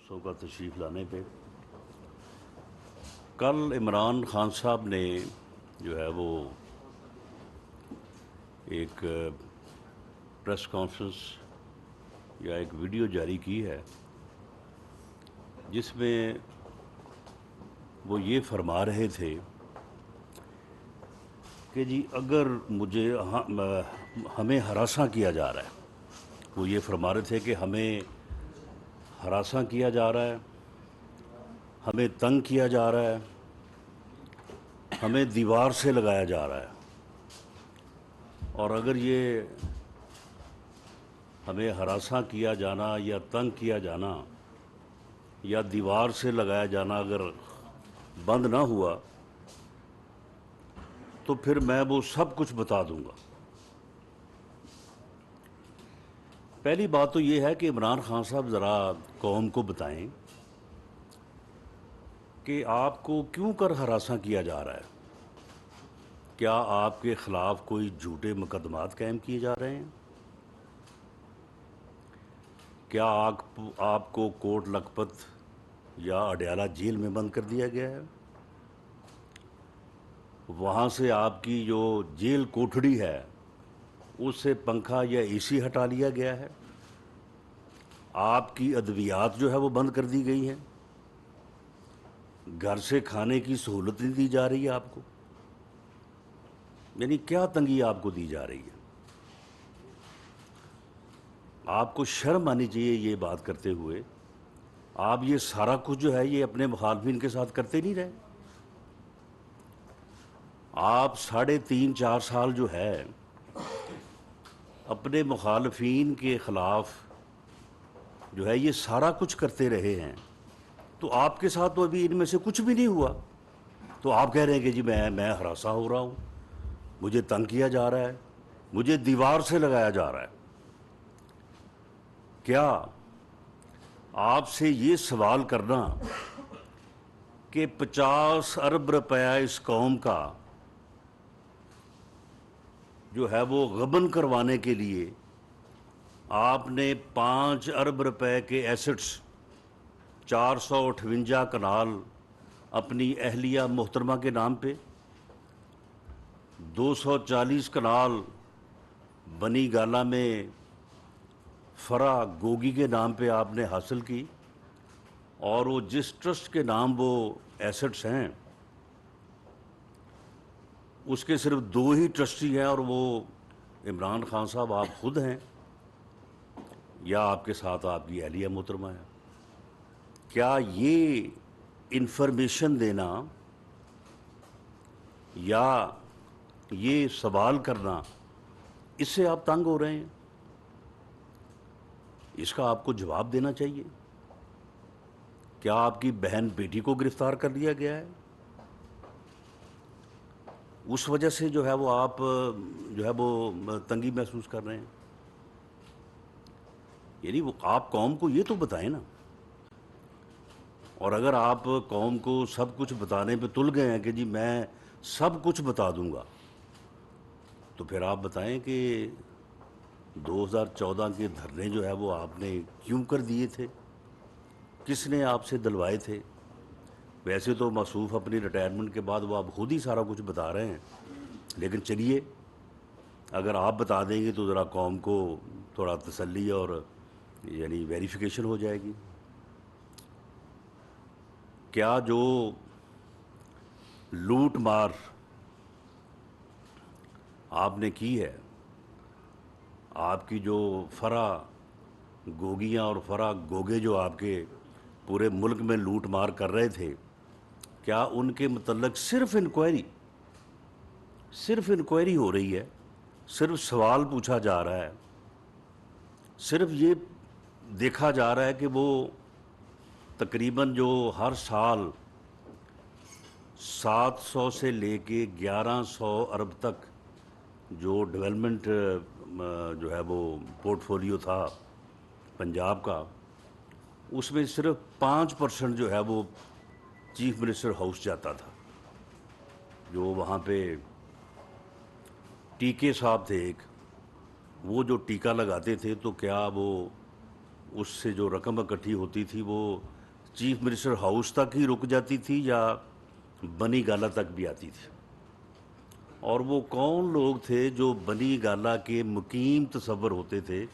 دوستوں کا تشریف لانے پہ۔ کل عمران خان صاحب نے جو ہے وہ ایک پریس کانفرنس یا ایک ویڈیو جاری کی ہے جس میں وہ یہ فرما رہے تھے کہ جی اگر مجھے ہمیں ہراساں کیا جا رہا ہے، وہ یہ فرما رہے تھے کہ ہمیں ہراساں کیا جا رہا ہے، ہمیں تنگ کیا جا رہا ہے، ہمیں دیوار سے لگایا جا رہا ہے، اور اگر یہ ہمیں ہراساں کیا جانا یا تنگ کیا جانا یا دیوار سے لگایا جانا اگر بند نہ ہوا تو پھر میں وہ سب کچھ بتا دوں گا۔ پہلی بات تو یہ ہے کہ عمران خان صاحب ذرا قوم کو بتائیں کہ آپ کو کیوں کر ہراساں کیا جا رہا ہے۔ کیا آپ کے خلاف کوئی جھوٹے مقدمات قائم کیے جا رہے ہیں؟ کیا آپ کو کوٹ لکھپت یا اڈیالہ جیل میں بند کر دیا گیا ہے؟ وہاں سے آپ کی جو جیل کوٹھڑی ہے اس سے پنکھا یا اے سی ہٹا لیا گیا ہے؟ آپ کی ادویات جو ہے وہ بند کر دی گئی ہیں؟ گھر سے کھانے کی سہولت نہیں دی جا رہی ہے آپ کو؟ یعنی کیا تنگی آپ کو دی جا رہی ہے؟ آپ کو شرم آنی چاہیے یہ بات کرتے ہوئے۔ آپ یہ سارا کچھ جو ہے یہ اپنے مخالفین کے ساتھ کرتے نہیں رہے۔ آپ 3.5-4 سال جو ہے اپنے مخالفین کے خلاف جو ہے یہ سارا کچھ کرتے رہے ہیں، تو آپ کے ساتھ تو ابھی ان میں سے کچھ بھی نہیں ہوا، تو آپ کہہ رہے ہیں کہ جی میں ہراساں ہو رہا ہوں، مجھے تنگ کیا جا رہا ہے، مجھے دیوار سے لگایا جا رہا ہے۔ کیا آپ سے یہ سوال کرنا کہ 50 ارب روپیہ اس قوم کا جو ہے وہ غبن کروانے کے لیے آپ نے 5 ارب روپے کے ایسٹس 458 کنال اپنی اہلیہ محترمہ کے نام پہ، 240 کنال بنی گالہ میں فرا گوگی کے نام پہ آپ نے حاصل کی، اور وہ جس ٹرسٹ کے نام وہ ایسٹس ہیں اس کے صرف 2 ہی ٹرسٹی ہیں، اور وہ عمران خان صاحب آپ خود ہیں یا آپ کے ساتھ آپ کی اہلیہ محترمہ ہے۔ کیا یہ انفارمیشن دینا یا یہ سوال کرنا اس سے آپ تنگ ہو رہے ہیں؟ اس کا آپ کو جواب دینا چاہیے۔ کیا آپ کی بہن بیٹی کو گرفتار کر لیا گیا ہے؟ اس وجہ سے جو ہے وہ آپ جو ہے وہ تنگی محسوس کر رہے ہیں؟ یعنی وہ آپ قوم کو یہ تو بتائیں نا۔ اور اگر آپ قوم کو سب کچھ بتانے پہ تل گئے ہیں کہ جی میں سب کچھ بتا دوں گا، تو پھر آپ بتائیں کہ 2014 کے دھرنے جو ہے وہ آپ نے کیوں کر دیے تھے؟ کس نے آپ سے دلوائے تھے؟ ویسے تو موصوف اپنی ریٹائرمنٹ کے بعد وہ آپ خود ہی سارا کچھ بتا رہے ہیں، لیکن چلیے اگر آپ بتا دیں گے تو ذرا قوم کو تھوڑا تسلی اور یعنی ویریفیکیشن ہو جائے گی۔ کیا جو لوٹ مار آپ نے کی ہے، آپ کی جو فرا گوگیاں اور فرا گوگے جو آپ کے پورے ملک میں لوٹ مار کر رہے تھے، کیا ان کے متعلق صرف انکوائری ہو رہی ہے، صرف سوال پوچھا جا رہا ہے، صرف یہ دیکھا جا رہا ہے کہ وہ تقریباً جو ہر سال 700 سے لے کے 1100 ارب تک جو ڈیولپمنٹ جو ہے وہ پورٹ فولیو تھا پنجاب کا، اس میں صرف 5% جو ہے وہ چیف منسٹر ہاؤس جاتا تھا۔ جو وہاں پہ ٹیکے صاحب تھے ایک، وہ جو ٹیکہ لگاتے تھے تو کیا وہ اس سے جو رقم اکٹھی ہوتی تھی وہ چیف منسٹر ہاؤس تک ہی رک جاتی تھی یا بنی گالہ تک بھی آتی تھی؟ اور وہ کون لوگ تھے جو بنی گالہ کے مقیم تصور ہوتے تھے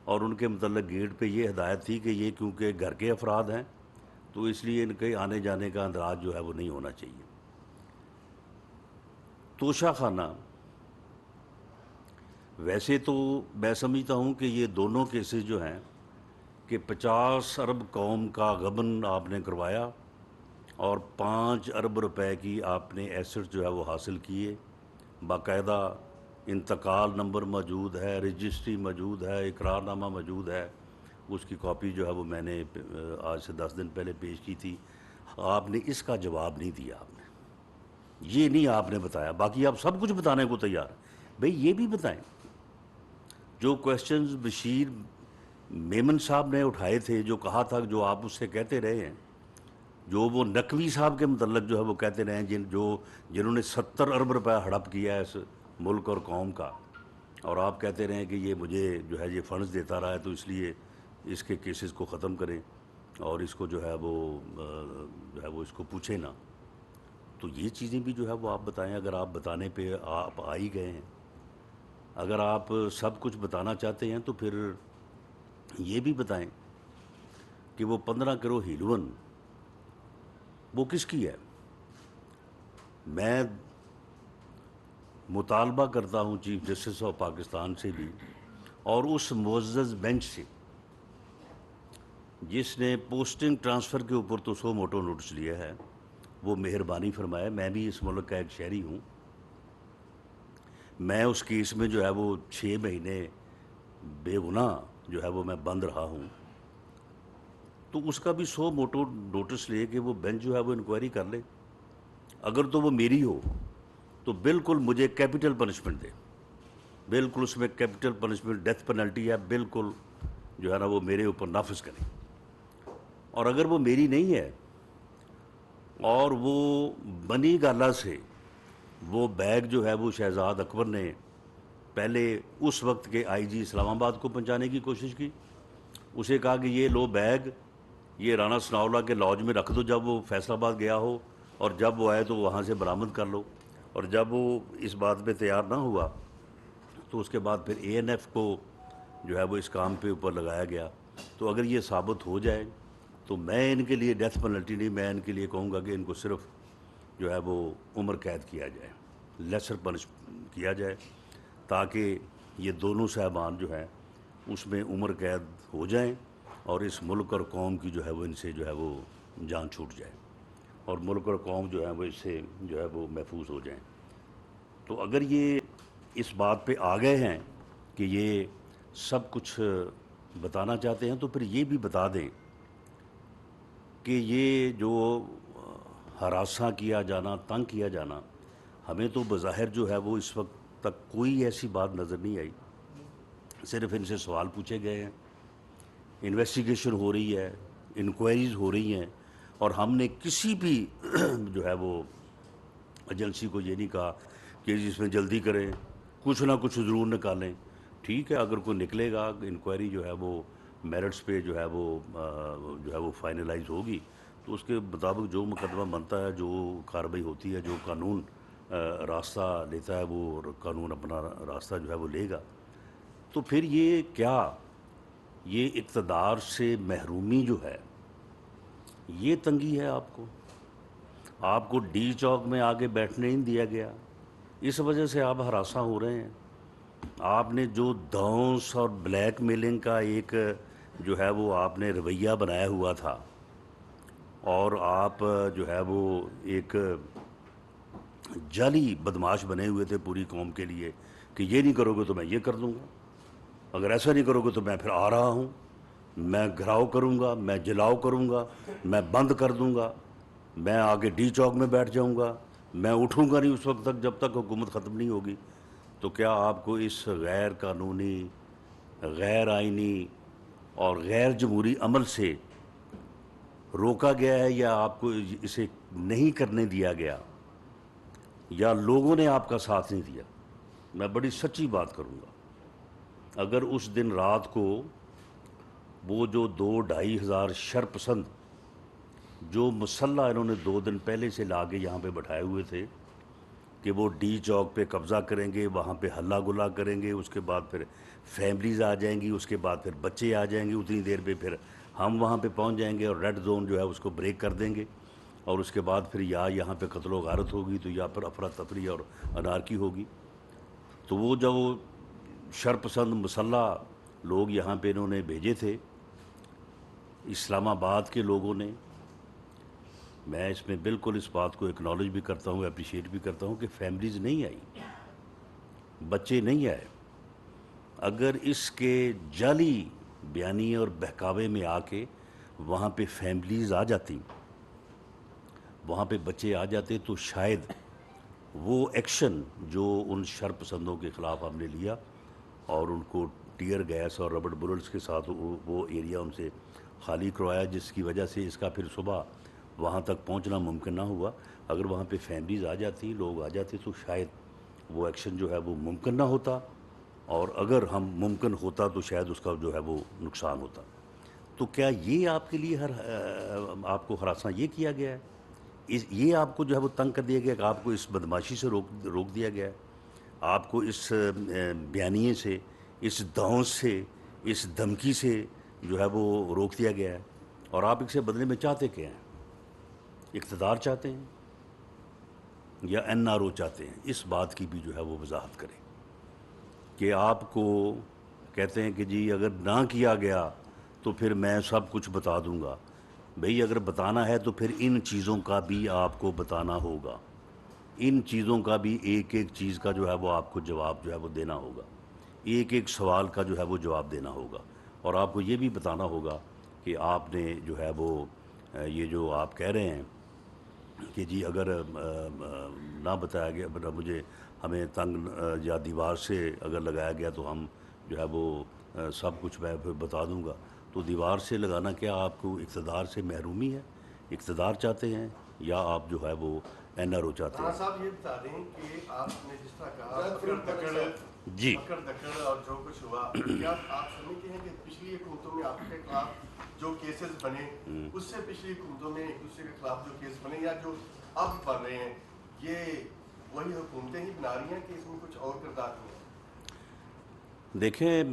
اور ان کے متعلق گیٹ پہ یہ ہدایت تھی کہ یہ کیونکہ گھر کے افراد ہیں تو اس لیے ان کے آنے جانے کا اندراج جو ہے وہ نہیں ہونا چاہیے؟ توشہ خانہ، ویسے تو میں سمجھتا ہوں کہ یہ دونوں کیسز جو ہیں کہ 50 ارب قوم کا غبن آپ نے کروایا اور 5 ارب روپے کی آپ نے ایسٹ جو ہے وہ حاصل کیے، باقاعدہ انتقال نمبر موجود ہے، رجسٹری موجود ہے، اقرار نامہ موجود ہے، اس کی کاپی جو ہے وہ میں نے آج سے 10 دن پہلے پیش کی تھی۔ آپ نے اس کا جواب نہیں دیا، آپ نے یہ نہیں آپ نے بتایا، باقی آپ سب کچھ بتانے کو تیار ہیں، بھئی یہ بھی بتائیں۔ جو کویسچنز بشیر میمن صاحب نے اٹھائے تھے، جو کہا تھا، جو آپ اس سے کہتے رہے ہیں، جو وہ نقوی صاحب کے متعلق جو ہے وہ کہتے رہے ہیں، جنہوں نے 70 ارب روپے ہڑپ کیا ہے اس ملک اور قوم کا، اور آپ کہتے رہے ہیں کہ یہ مجھے جو ہے یہ فنڈز دیتا رہا ہے تو اس لیے اس کے کیسز کو ختم کریں اور اس کو جو ہے وہ اس کو پوچھیں نا۔ تو یہ چیزیں بھی جو ہے وہ آپ بتائیں، اگر آپ بتانے پہ آپ آ ہی گئے ہیں، اگر آپ سب کچھ بتانا چاہتے ہیں تو پھر یہ بھی بتائیں کہ وہ 15 کروڑ ہیلون وہ کس کی ہے؟ میں مطالبہ کرتا ہوں چیف جسٹس آف پاکستان سے بھی اور اس معزز بینچ سے جس نے پوسٹنگ ٹرانسفر کے اوپر تو سو موٹو نوٹس لیا ہے، وہ مہربانی فرمائے۔ میں بھی اس ملک کا ایک شہری ہوں، میں اس کیس میں جو ہے وہ 6 مہینے بے گناہ جو ہے وہ میں بند رہا ہوں، تو اس کا بھی سو موٹو نوٹس لے کہ وہ بینچ جو ہے وہ انکوائری کر لے، اگر تو وہ میری ہو تو بالکل مجھے کیپٹل پنشمنٹ دے، بالکل اس میں کیپٹل پنشمنٹ ڈیتھ پینلٹی ہے، بالکل جو ہے نا وہ میرے اوپر نافذ کریں۔ اور اگر وہ میری نہیں ہے اور وہ بنی گالہ سے وہ بیگ جو ہے وہ شہزاد اکبر نے پہلے اس وقت کے آئی جی اسلام آباد کو پہنچانے کی کوشش کی، اسے کہا کہ یہ لو بیگ، یہ رانا ثناءاللہ کے لاج میں رکھ دو جب وہ فیصل آباد گیا ہو، اور جب وہ آئے تو وہاں سے برآمد کر لو، اور جب وہ اس بات پہ تیار نہ ہوا تو اس کے بعد پھر اے این ایف کو جو ہے وہ اس کام پہ اوپر لگایا گیا۔ تو اگر یہ ثابت ہو جائے تو میں ان کے لیے ڈیتھ پینلٹی نہیں، میں ان کے لیے کہوں گا کہ ان کو صرف جو ہے وہ عمر قید کیا جائے، لیسر پنش کیا جائے، تاکہ یہ دونوں صاحبان جو ہیں اس میں عمر قید ہو جائیں اور اس ملک اور قوم کی جو ہے وہ ان سے جو ہے وہ جان چھوٹ جائے اور ملک اور قوم جو ہے وہ اس سے جو ہے وہ محفوظ ہو جائیں۔ تو اگر یہ اس بات پہ آ گئے ہیں کہ یہ سب کچھ بتانا چاہتے ہیں تو پھر یہ بھی بتا دیں کہ یہ جو ہراساں کیا جانا، تنگ کیا جانا، ہمیں تو بظاہر جو ہے وہ اس وقت تک کوئی ایسی بات نظر نہیں آئی، صرف ان سے سوال پوچھے گئے ہیں، انویسٹیگیشن ہو رہی ہے، انکوائریز ہو رہی ہیں، اور ہم نے کسی بھی جو ہے وہ ایجنسی کو یہ نہیں کہا کہ اس میں جلدی کریں، کچھ نہ کچھ ضرور نکالیں۔ ٹھیک ہے، اگر کوئی نکلے گا، انکوائری جو ہے وہ میرٹس پہ جو ہے وہ فائنلائز ہوگی تو اس کے مطابق جو مقدمہ بنتا ہے، جو کارروائی ہوتی ہے، جو قانون راستہ لیتا ہے، وہ قانون اپنا راستہ جو ہے وہ لے گا۔ تو پھر یہ کیا، یہ اقتدار سے محرومی جو ہے، یہ تنگی ہے آپ کو ڈی چوک میں آگے بیٹھنے نہیں دیا گیا، اس وجہ سے آپ ہراساں ہو رہے ہیں۔ آپ نے جو دھونس اور بلیک میلنگ کا ایک جو ہے وہ آپ نے رویہ بنایا ہوا تھا، اور آپ جو ہے وہ ایک جعلی بدماش بنے ہوئے تھے پوری قوم کے لیے کہ یہ نہیں کرو گے تو میں یہ کر دوں گا، اگر ایسا نہیں کرو گے تو میں پھر آ رہا ہوں، میں گھراؤ کروں گا، میں جلاؤ کروں گا، میں بند کر دوں گا، میں آگے ڈی چوک میں بیٹھ جاؤں گا، میں اٹھوں گا نہیں اس وقت تک جب تک حکومت ختم نہیں ہوگی۔ تو کیا آپ کو اس غیر قانونی، غیر آئینی اور غیر جمہوری عمل سے روکا گیا ہے، یا آپ کو اسے نہیں کرنے دیا گیا، یا لوگوں نے آپ کا ساتھ نہیں دیا؟ میں بڑی سچی بات کروں گا، اگر اس دن رات کو وہ جو 2-2.5 ہزار شرپسند جو مسلح انہوں نے 2 دن پہلے سے لا کے یہاں پہ بٹھائے ہوئے تھے کہ وہ ڈی چوک پہ قبضہ کریں گے، وہاں پہ ہلہ گلا کریں گے، اس کے بعد پھر فیملیز آ جائیں گی، اس کے بعد پھر بچے آ جائیں گے، اتنی دیر پہ پھر ہم وہاں پہ پہنچ جائیں گے اور ریڈ زون جو ہے اس کو بریک کر دیں گے، اور اس کے بعد پھر یا یہاں پہ قتل و غارت ہوگی تو یا پھر افراتفری اور انارکی ہوگی۔ تو وہ جو شرپسند مسلح لوگ یہاں پہ انہوں نے بھیجے تھے اسلام آباد کے لوگوں نے، میں اس میں بالکل اس بات کو اکنالج بھی کرتا ہوں، اپریشیٹ بھی کرتا ہوں کہ فیملیز نہیں آئی، بچے نہیں آئے۔ اگر اس کے جعلی بیانیے اور بہکاوے میں آ کے وہاں پہ فیملیز آ جاتی، وہاں پہ بچے آ جاتے، تو شاید وہ ایکشن جو ان شر پسندوں کے خلاف ہم نے لیا اور ان کو ٹیئر گیس اور ربڑ بلٹس کے ساتھ وہ ایریا ان سے خالی کروایا، جس کی وجہ سے اس کا پھر صبح وہاں تک پہنچنا ممکن نہ ہوا، اگر وہاں پہ فیملیز آ جاتی، لوگ آ جاتے، تو شاید وہ ایکشن جو ہے وہ ممکن نہ ہوتا، اور اگر ہم ممکن ہوتا تو شاید اس کا جو ہے وہ نقصان ہوتا۔ تو کیا یہ آپ کے لیے آپ کو ہراساں یہ کیا گیا ہے، یہ آپ کو جو ہے وہ تنگ کر دیا گیا کہ آپ کو اس بدماشی سے روک دیا گیا ہے، آپ کو اس بیانیے سے، اس دھونس سے، اس دھمکی سے جو ہے وہ روک دیا گیا ہے، اور آپ اس سے بدلے میں چاہتے کیا ہیں؟ اقتدار چاہتے ہیں یا این آر او چاہتے ہیں؟ اس بات کی بھی جو ہے وہ وضاحت کریں کہ آپ کو کہتے ہیں کہ جی اگر نہ کیا گیا تو پھر میں سب کچھ بتا دوں گا۔ بھئی اگر بتانا ہے تو پھر ان چیزوں کا بھی آپ کو بتانا ہوگا، ان چیزوں کا بھی ایک ایک چیز کا جو ہے وہ آپ کو جواب جو ہے وہ دینا ہوگا، ایک ایک سوال کا جو ہے وہ جواب دینا ہوگا، اور آپ کو یہ بھی بتانا ہوگا کہ آپ نے جو ہے وہ یہ جو آپ کہہ رہے ہیں کہ جی اگر نہ بتایا گیا، مجھے ہمیں تنگ یا دیوار سے اگر لگایا گیا تو ہم جو ہے وہ سب کچھ میں پھر بتا دوں گا۔ تو دیوار سے لگانا کیا آپ کو اقتدار سے محرومی ہے؟ اقتدار چاہتے ہیں یا آپ جو ہے وہ این آر او چاہتے ہیں؟ صاحب یہ بتا دیں کہ آپ نے جس طرح کہا جی پکڑ دکڑ اور جو کچھ ہوا، کیا آپ سمجھتے ہیں کہ پچھلی حکومتوں میں آپ کے خلاف جو کیسز بنے، اس سے پچھلی حکومتوں میں ایک دوسرے کے خلاف جو کیس بنے یا جو اب بن رہے ہیں، یہ وہی حکومتیں ہی بنا رہی ہیں کہ اس میں کچھ اور کردار ہیں؟ دیکھیں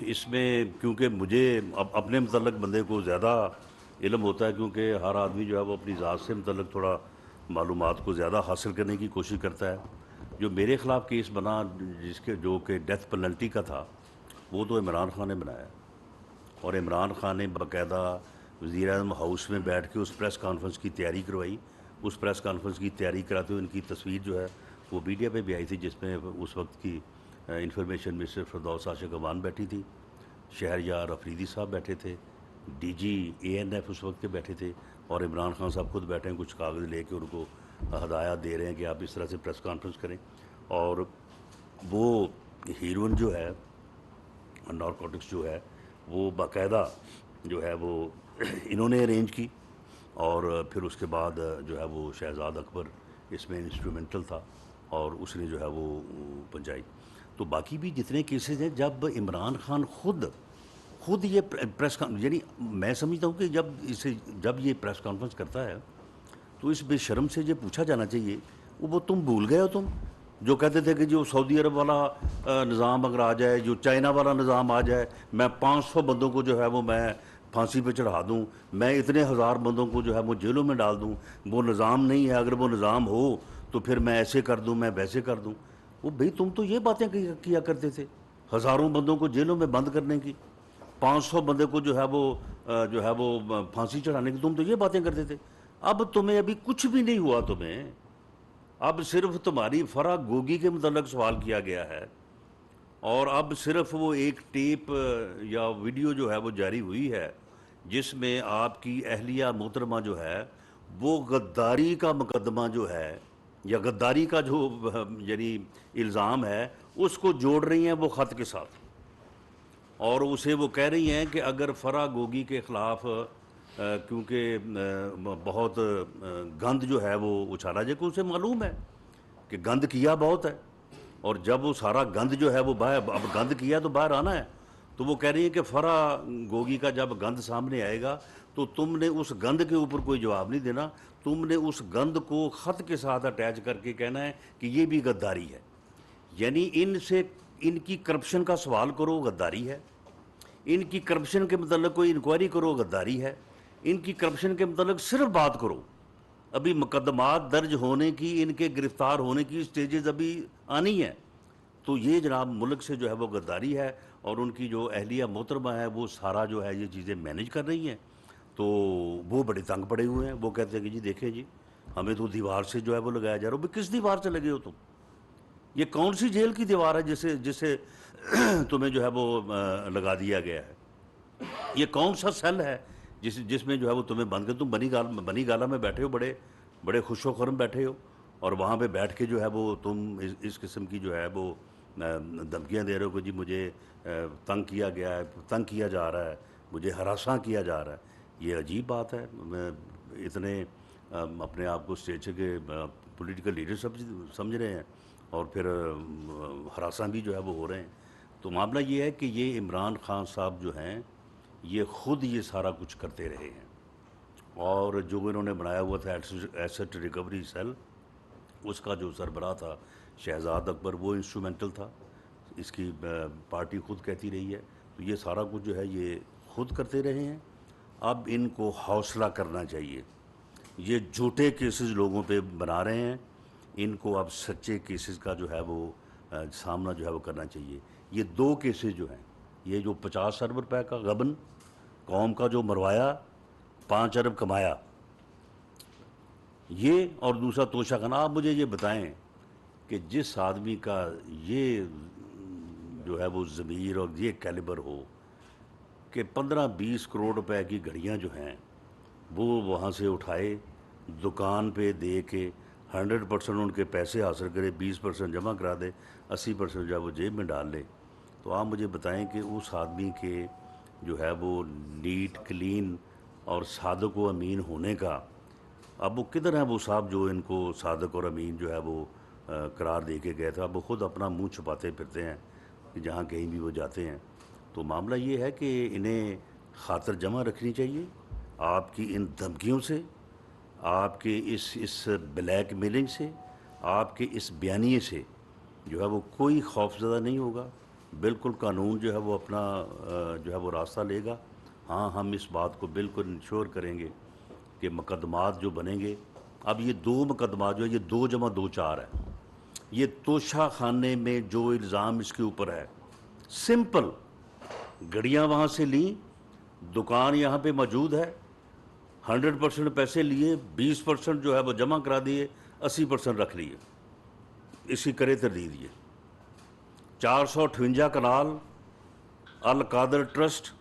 اس میں کیونکہ مجھے اپنے متعلق بندے کو زیادہ علم ہوتا ہے، کیونکہ ہر آدمی جو ہے وہ اپنی ذات سے متعلق تھوڑا معلومات کو زیادہ حاصل کرنے کی کوشش کرتا ہے۔ جو میرے خلاف کیس بنا جو کہ ڈیتھ پینلٹی کا تھا، وہ تو عمران خان نے بنایا، اور عمران خان نے باقاعدہ وزیر اعظم ہاؤس میں بیٹھ کے اس پریس کانفرنس کی تیاری کروائی۔ اس پریس کانفرنس کی تیاری کراتے ہوئے ان کی تصویر جو ہے وہ میڈیا پہ بھی آئی تھی، جس میں اس وقت کی انفارمیشن منسٹر فردوس عاشق امان بیٹھی تھی، شہریار افریدی صاحب بیٹھے تھے، ڈی جی اے این ایف اس وقت کے بیٹھے تھے، اور عمران خان صاحب خود بیٹھے ہیں، کچھ کاغذ لے کے ان کو ہدایات دے رہے ہیں کہ آپ اس طرح سے پریس کانفرنس کریں۔ اور وہ ہیروئن جو ہے، نارکوٹکس جو ہے، وہ باقاعدہ جو ہے وہ انہوں نے ارینج کی، اور پھر اس کے بعد جو ہے وہ شہزاد اکبر اس میں انسٹرومنٹل تھا، اور اس نے جو ہے وہ پہنچائی۔ تو باقی بھی جتنے کیسز ہیں، جب عمران خان خود یہ پریس یعنی میں سمجھتا ہوں کہ جب یہ پریس کانفرنس کرتا ہے تو اس بے شرم سے یہ پوچھا جانا چاہیے، وہ تم بھول گئے ہو، تم جو کہتے تھے کہ جو سعودی عرب والا نظام اگر آ جائے، جو چائنا والا نظام آ جائے، میں 500 بندوں کو جو ہے وہ میں پھانسی پہ چڑھا دوں، میں اتنے ہزار بندوں کو جو ہے وہ جیلوں میں ڈال دوں، وہ نظام نہیں ہے، اگر وہ نظام ہو تو پھر میں ایسے کر دوں، میں ویسے کر دوں۔ وہ بھئی تم تو یہ باتیں کیا کرتے تھے، ہزاروں بندوں کو جیلوں میں بند کرنے کی، 500 بندے کو جو ہے وہ پھانسی چڑھانے کی، تم تو یہ باتیں کرتے تھے۔ اب تمہیں ابھی کچھ بھی نہیں ہوا، تمہیں اب صرف تمہاری فرح گوگی کے متعلق سوال کیا گیا ہے، اور اب صرف وہ ایک ٹیپ یا ویڈیو جو ہے وہ جاری ہوئی ہے جس میں آپ کی اہلیہ محترمہ جو ہے وہ غداری کا مقدمہ جو ہے یا غداری کا جو یعنی الزام ہے اس کو جوڑ رہی ہیں وہ خط کے ساتھ، اور اسے وہ کہہ رہی ہیں کہ اگر فرح گوگی کے خلاف کیونکہ بہت گند جو ہے وہ اچھالا جائے، کہ اسے معلوم ہے کہ گند کیا بہت ہے، اور جب وہ سارا گند جو ہے وہ اب گند کیا تو باہر آنا ہے، تو وہ کہہ رہی ہیں کہ فرح گوگی کا جب گند سامنے آئے گا تو تم نے اس گند کے اوپر کوئی جواب نہیں دینا، تم نے اس گند کو خط کے ساتھ اٹیچ کر کے کہنا ہے کہ یہ بھی غداری ہے. یعنی ان کی کرپشن کا سوال کرو، غداری ہے. ان کی کرپشن کے متعلق کوئی انکوائری کرو، غداری ہے. ان کی کرپشن کے متعلق صرف بات کرو. ابھی مقدمات درج ہونے کی، ان کے گرفتار ہونے کی سٹیجز ابھی آنی ہیں. تو یہ جناب ملک سے جو ہے وہ غداری ہے، اور ان کی جو اہلیہ محترمہ ہے وہ سارا جو ہے یہ چیزیں مینیج کر رہی ہیں. تو وہ بڑے تنگ پڑے ہوئے ہیں. وہ کہتے ہیں کہ جی دیکھیں جی ہمیں تو دیوار سے جو ہے وہ لگایا جا رہا ہے. بھئی کس دیوار سے لگے ہو تم؟ یہ کون سی جیل کی دیوار ہے جسے تمہیں جو ہے وہ لگا دیا گیا ہے؟ یہ کون سا سیل ہے جس میں جو ہے وہ تمہیں بند کر؟ تم بنی گالا میں بیٹھے ہو، بڑے خوش و خرم بیٹھے ہو، اور وہاں پہ بیٹھ کے جو ہے وہ تم اس قسم کی جو ہے وہ دھمکیاں دے رہے ہو کہ جی مجھے تنگ کیا گیا ہے، تنگ کیا جا رہا ہے، مجھے ہراساں کیا جا رہا ہے. یہ عجیب بات ہے. اتنے اپنے آپ کو اسٹیج کے پولیٹیکل لیڈر سمجھ رہے ہیں، اور پھر ہراساں بھی جو ہے وہ ہو رہے ہیں. تو معاملہ یہ ہے کہ یہ عمران خان صاحب جو ہیں یہ خود یہ سارا کچھ کرتے رہے ہیں. اور جو انہوں نے بنایا ہوا تھا ایسٹ ریکوری سیل، اس کا جو سربراہ تھا شہزاد اکبر، وہ انسٹرومنٹل تھا. اس کی پارٹی خود کہتی رہی ہے. تو یہ سارا کچھ جو ہے یہ خود کرتے رہے ہیں. اب ان کو حوصلہ کرنا چاہیے. یہ جھوٹے کیسز لوگوں پہ بنا رہے ہیں، ان کو اب سچے کیسز کا جو ہے وہ سامنا جو ہے وہ کرنا چاہیے. یہ 2 کیسز جو ہیں، یہ جو 50 ارب روپے کا غبن قوم کا جو مروایا، 5 ارب کمایا، یہ اور دوسرا توشہ خانہ. آپ مجھے یہ بتائیں کہ جس آدمی کا یہ جو ہے وہ ضمیر اور یہ کیلیبر ہو کہ 15-20 کروڑ روپے کی گھڑیاں جو ہیں وہ وہاں سے اٹھائے، دکان پہ دے کے 100% ان کے پیسے حاصل کرے، 20% جمع کرا دے، 80% جو ہے وہ جیب میں ڈال لے. تو آپ مجھے بتائیں کہ اس آدمی کے جو ہے وہ نیٹ کلین اور صادق و امین ہونے کا اب وہ کدھر ہیں وہ صاحب جو ان کو صادق اور امین جو ہے وہ قرار دے کے گئے تھا؟ اب وہ خود اپنا منہ چھپاتے پھرتے ہیں کہ جہاں کہیں بھی وہ جاتے ہیں. تو معاملہ یہ ہے کہ انہیں خاطر جمع رکھنی چاہیے. آپ کی ان دھمکیوں سے، آپ کے اس بلیک میلنگ سے، آپ کے اس بیانیے سے جو ہے وہ کوئی خوف زدہ نہیں ہوگا. بالکل قانون جو ہے وہ اپنا جو ہے وہ راستہ لے گا. ہاں ہم اس بات کو بالکل انشور کریں گے کہ مقدمات جو بنیں گے، اب یہ 2 مقدمات جو ہے یہ 2 + 2 4 ہے. یہ توشہ خانے میں جو الزام اس کے اوپر ہے، سمپل گھڑیاں وہاں سے لیں، دکان یہاں پہ موجود ہے، 100% پیسے لیے، 20% جو ہے وہ جمع کرا دیے، 80% رکھ لیے. اس کی کرے تردید. یہ 458 کنال القادر ٹرسٹ،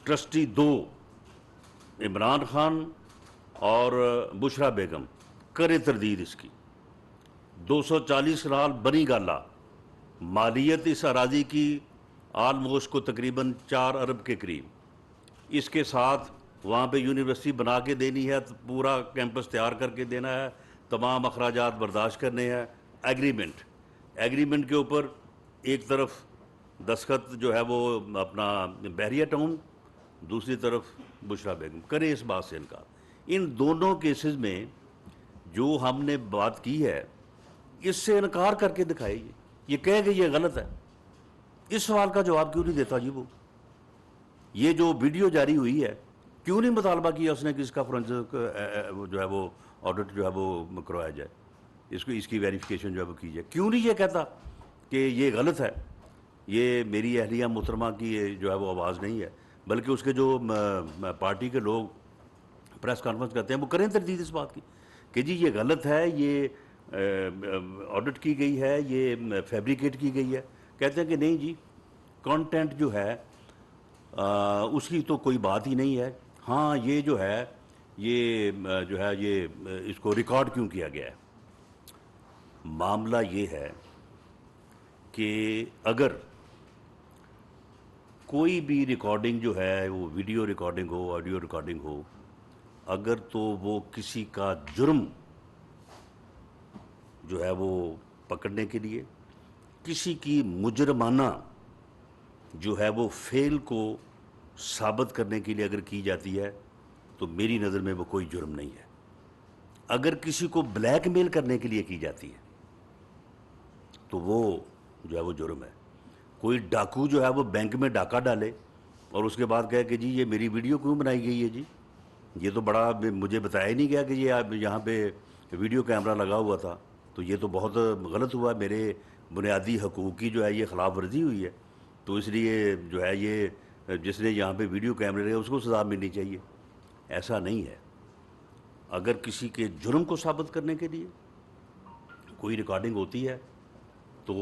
ٹرسٹی 2 عمران خان اور بشرا بیگم، کرے تردید اس کی. 240 کنال بنی گالا، مالیت اس اراضی کی آلموسٹ کو تقریباً 4 ارب کے قریب. اس کے ساتھ وہاں پہ یونیورسٹی بنا کے دینی ہے، پورا کیمپس تیار کر کے دینا ہے، تمام اخراجات برداشت کرنے ہیں. ایگریمنٹ کے اوپر ایک طرف دستخط جو ہے وہ اپنا بحریہ ٹاؤن، دوسری طرف بشرا بیگم. کرے اس بات سے انکار. ان دونوں کیسز میں جو ہم نے بات کی ہے اس سے انکار کر کے دکھائے. یہ کہے کہ یہ غلط ہے. اس سوال کا جواب کیوں نہیں دیتا جی وہ؟ یہ جو ویڈیو جاری ہوئی ہے کیوں نہیں مطالبہ کیا اس نے کہ اس کا فورنسک جو ہے وہ آڈٹ جو ہے وہ کروایا جائے، اس کی ویریفیکیشن جو ہے وہ کی جائے؟ کیوں نہیں یہ کہتا کہ یہ غلط ہے، یہ میری اہلیہ محترمہ کی جو ہے وہ آواز نہیں ہے؟ بلکہ اس کے جو پارٹی کے لوگ پریس کانفرنس کرتے ہیں وہ کریں تردید اس بات کی کہ جی یہ غلط ہے، یہ آڈٹ کی گئی ہے، یہ فیبریکیٹ کی گئی ہے. کہتے ہیں کہ نہیں جی کانٹینٹ جو ہے اس کی تو کوئی بات ہی نہیں ہے. ہاں یہ جو ہے یہ اس کو ریکارڈ کیوں کیا گیا ہے. معاملہ یہ ہے کہ اگر کوئی بھی ریکارڈنگ جو ہے وہ ویڈیو ریکارڈنگ ہو، آڈیو ریکارڈنگ ہو، اگر تو وہ کسی کا جرم جو ہے وہ پکڑنے کے لیے، کسی کی مجرمانہ جو ہے وہ فعل کو ثابت کرنے کے لیے اگر کی جاتی ہے تو میری نظر میں وہ کوئی جرم نہیں ہے. اگر کسی کو بلیک میل کرنے کے لیے کی جاتی ہے تو وہ جو ہے وہ جرم ہے. کوئی ڈاکو جو ہے وہ بینک میں ڈاکہ ڈالے اور اس کے بعد کہے کہ جی یہ میری ویڈیو کیوں بنائی گئی ہے جی, یہ تو بڑا مجھے بتایا ہی نہیں گیا کہ یہ آپ یہاں پہ ویڈیو کیمرہ لگا ہوا تھا, تو یہ تو بہت غلط ہوا, میرے بنیادی حقوق کی جو ہے یہ خلاف ورزی ہوئی ہے, تو اس لیے جو ہے یہ جس نے یہاں پہ ویڈیو کیمرے لگے اس کو سزا ملنی چاہیے. ایسا نہیں ہے. اگر کسی کے جرم کو ثابت کرنے کے لیے کوئی ریکارڈنگ ہوتی ہے تو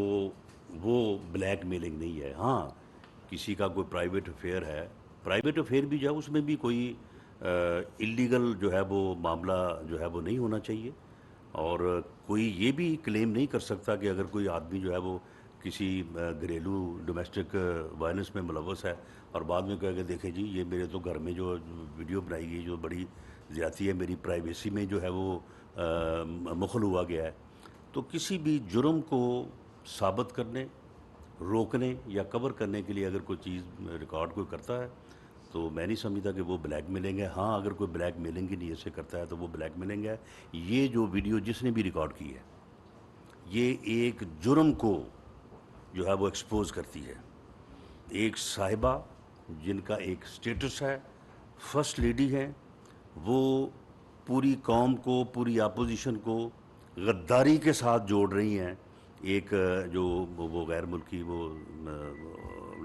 وہ بلیک میلنگ نہیں ہے. ہاں کسی کا کوئی پرائیویٹ افیئر ہے, پرائیویٹ افیئر بھی جو ہے اس میں بھی کوئی اللیگل جو ہے وہ معاملہ جو ہے وہ نہیں ہونا چاہیے, اور کوئی یہ بھی کلیم نہیں کر سکتا کہ اگر کوئی آدمی جو ہے وہ کسی گھریلو ڈومیسٹک وائلنس میں ملوث ہے اور بعد میں کہہ کے دیکھیں جی یہ میرے تو گھر میں جو ویڈیو بنائی گئی جو بڑی زیادتی ہے, میری پرائیویسی میں جو ہے وہ مخل ہوا گیا ہے. تو کسی بھی جرم کو ثابت کرنے, روکنے یا کور کرنے کے لیے اگر کوئی چیز ریکارڈ کوئی کرتا ہے تو میں نہیں سمجھتا کہ وہ بلیک میلنگ ہے. ہاں اگر کوئی بلیک میلنگ کی نیت سے کرتا ہے تو وہ بلیک میلنگ ہے. یہ جو ویڈیو جس نے بھی ریکارڈ کی ہے یہ ایک جرم کو جو ہے وہ ایکسپوز کرتی ہے. ایک صاحبہ جن کا ایک سٹیٹس ہے, فرسٹ لیڈی ہیں, وہ پوری قوم کو, پوری اپوزیشن کو غداری کے ساتھ جوڑ رہی ہیں. ایک جو وہ غیر ملکی وہ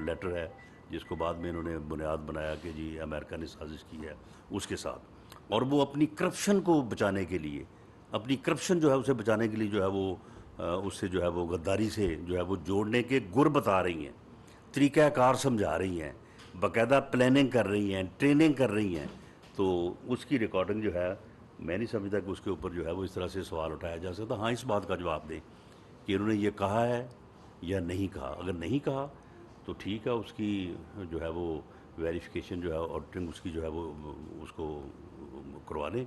لیٹر ہے جس کو بعد میں انہوں نے بنیاد بنایا کہ جی امریکہ نے سازش کی ہے اس کے ساتھ, اور وہ اپنی کرپشن کو بچانے کے لیے, اپنی کرپشن جو ہے اسے بچانے کے لیے جو ہے وہ اس سے جو ہے وہ غداری سے جو ہے وہ جوڑنے کے گر بتا رہی ہیں, طریقہ کار سمجھا رہی ہیں, باقاعدہ پلاننگ کر رہی ہیں, ٹریننگ کر رہی ہیں. تو اس کی ریکارڈنگ جو ہے میں نہیں سمجھتا کہ اس کے اوپر جو ہے وہ اس طرح سے سوال اٹھایا جا سکتا. ہاں اس بات کا جواب دیں کہ انہوں نے یہ کہا ہے یا نہیں کہا. اگر نہیں کہا تو ٹھیک ہے, اس کی جو ہے وہ ویریفیکیشن جو ہے آڈیٹنگ اس کی جو ہے وہ اس کو کروا لیں,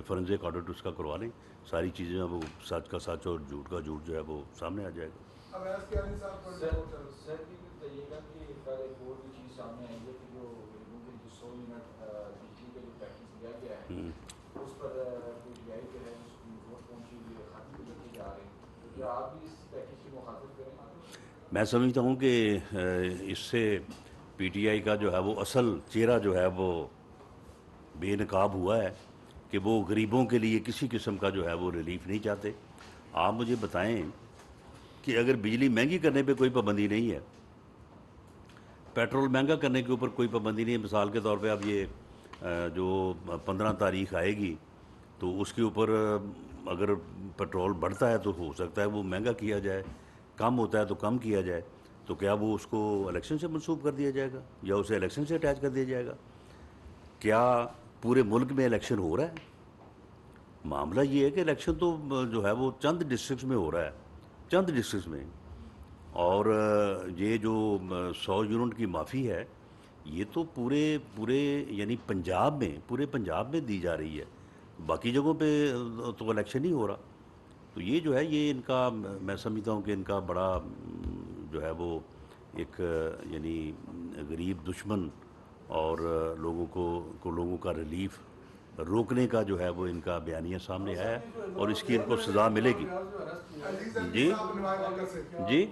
فورنزک آڈٹ اس کا کروا لیں, ساری چیزیں وہ سچ کا سچ اور جھوٹ کا جھوٹ جو ہے وہ سامنے آ جائے گا. سر یہ بتائیے گا کہ کل ایک اور بھی چیز سامنے آئی ہے کہ جو غریبوں کے جو 100 یونٹ بجلی کا جو پیکیج دیا گیا ہے اس پر پی ٹی آئی جو ہے اس کی ووٹ پہنچی ہوئی ہے, خاتمے بھی لگے جا رہے ہیں, تو کیا آپ بھی اس پیکیج کی مخالفت کریں گے؟ میں سمجھتا ہوں کہ اس سے پی ٹی آئی کا جو ہے وہ اصل چہرہ جو ہے وہ بے نقاب ہوا ہے کہ وہ غریبوں کے لیے کسی قسم کا جو ہے وہ ریلیف نہیں چاہتے. آپ مجھے بتائیں کہ اگر بجلی مہنگی کرنے پہ کوئی پابندی نہیں ہے, پیٹرول مہنگا کرنے کے اوپر کوئی پابندی نہیں ہے, مثال کے طور پہ اب یہ جو 15 تاریخ آئے گی تو اس کے اوپر اگر پیٹرول بڑھتا ہے تو ہو سکتا ہے وہ مہنگا کیا جائے, کم ہوتا ہے تو کم کیا جائے, تو کیا وہ اس کو الیکشن سے منسوب کر دیا جائے گا یا اسے الیکشن سے اٹیچ کر دیا جائے گا؟ کیا پورے ملک میں الیکشن ہو رہا ہے؟ معاملہ یہ ہے کہ الیکشن تو جو ہے وہ چند ڈسٹرکٹس میں ہو رہا ہے, چند ڈسٹرکٹس میں, اور یہ جو 100 یونٹ کی معافی ہے یہ تو پورے یعنی پورے پنجاب میں دی جا رہی ہے, باقی جگہوں پہ تو الیکشن نہیں ہو رہا. تو یہ جو ہے یہ ان کا میں سمجھتا ہوں کہ ان کا بڑا جو ہے وہ ایک یعنی غریب دشمن اور لوگوں کا ریلیف روکنے کا جو ہے وہ ان کا بیانیہ سامنے آیا ہے اور اس کی ان کو سزا ملے گی. جی جی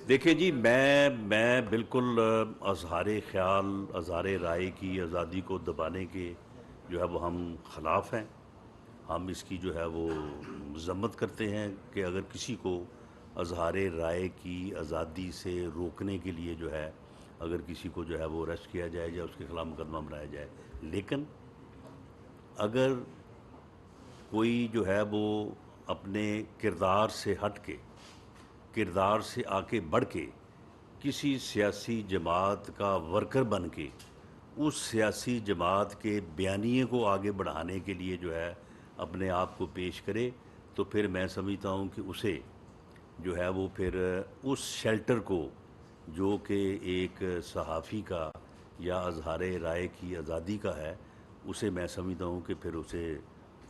دیکھیں جی میں بالکل اظہار خیال, اظہار رائے کی آزادی کو دبانے کے جو ہے وہ ہم خلاف ہیں. ہم اس کی جو ہے وہ مذمت کرتے ہیں کہ اگر کسی کو اظہار رائے کی آزادی سے روکنے کے لیے جو ہے اگر کسی کو جو ہے وہ اریسٹ کیا جائے یا اس کے خلاف مقدمہ بنایا جائے, لیکن اگر کوئی جو ہے وہ اپنے کردار سے ہٹ کے, کردار سے آگے بڑھ کے کسی سیاسی جماعت کا ورکر بن کے اس سیاسی جماعت کے بیانیے کو آگے بڑھانے کے لیے جو ہے اپنے آپ کو پیش کرے, تو پھر میں سمجھتا ہوں کہ اسے جو ہے وہ پھر اس شیلٹر کو جو کہ ایک صحافی کا یا اظہار رائے کی آزادی کا ہے, اسے میں سمجھتا ہوں کہ پھر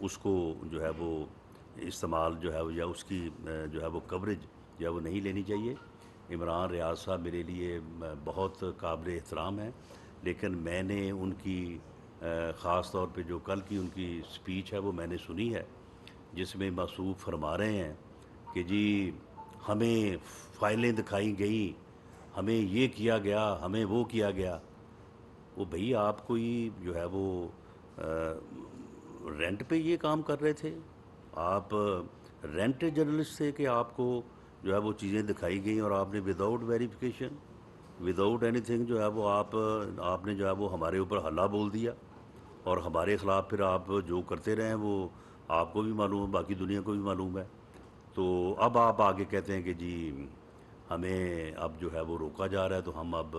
اس کو جو ہے وہ استعمال جو ہے یا اس کی جو ہے وہ کوریج جو ہے وہ نہیں لینی چاہیے. عمران ریاض صاحب میرے لیے بہت قابل احترام ہیں, لیکن میں نے ان کی خاص طور پہ جو کل کی ان کی سپیچ ہے وہ میں نے سنی ہے، جس میں موصوف فرما رہے ہیں کہ جی ہمیں فائلیں دکھائی گئیں، ہمیں یہ کیا گیا، ہمیں وہ کیا گیا۔ وہ بھئی آپ کوئی جو ہے وہ رینٹ پہ یہ کام کر رہے تھے؟ آپ رینٹ جرنلسٹ تھے کہ آپ کو جو ہے وہ چیزیں دکھائی گئیں اور آپ نے without verification, without any thing جو ہے وہ آپ نے جو ہے وہ ہمارے اوپر حلہ بول دیا، اور ہمارے خلاف پھر آپ جو کرتے رہے ہیں وہ آپ کو بھی معلوم ہے، باقی دنیا کو بھی معلوم ہے۔ تو اب آپ آگے کہتے ہیں کہ جی ہمیں اب جو ہے وہ روکا جا رہا ہے، تو ہم اب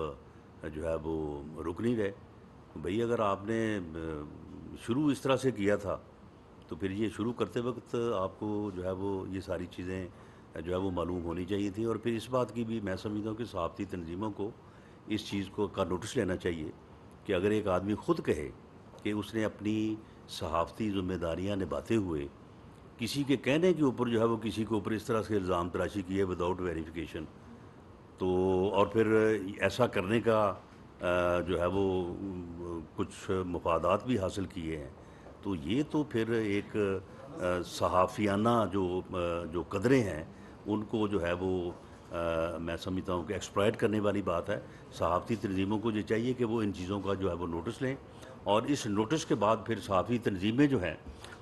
جو ہے وہ رک نہیں رہے۔ بھئی اگر آپ نے شروع اس طرح سے کیا تھا تو پھر یہ شروع کرتے وقت آپ کو جو ہے وہ یہ ساری چیزیں جو ہے وہ معلوم ہونی چاہیے تھیں۔ اور پھر اس بات کی بھی میں سمجھتا ہوں کہ صحافتی تنظیموں کو اس چیز کا نوٹس لینا چاہیے کہ اگر ایک آدمی خود کہے کہ اس نے اپنی صحافتی ذمہ داریاں نبھاتے ہوئے کسی کے کہنے کے اوپر جو ہے وہ کسی کے اوپر اس طرح سے الزام تراشی کی ہے وداؤٹ ویریفیکیشن، تو اور پھر ایسا کرنے کا جو ہے وہ کچھ مفادات بھی حاصل کیے ہیں، تو یہ تو پھر ایک صحافیانہ جو قدریں ہیں ان کو جو ہے وہ میں سمجھتا ہوں کہ ایکسپلائٹ کرنے والی بات ہے۔ صحافتی تنظیموں کو یہ چاہیے کہ وہ ان چیزوں کا جو ہے وہ نوٹس لیں، اور اس نوٹس کے بعد پھر صحافی تنظیمیں جو ہیں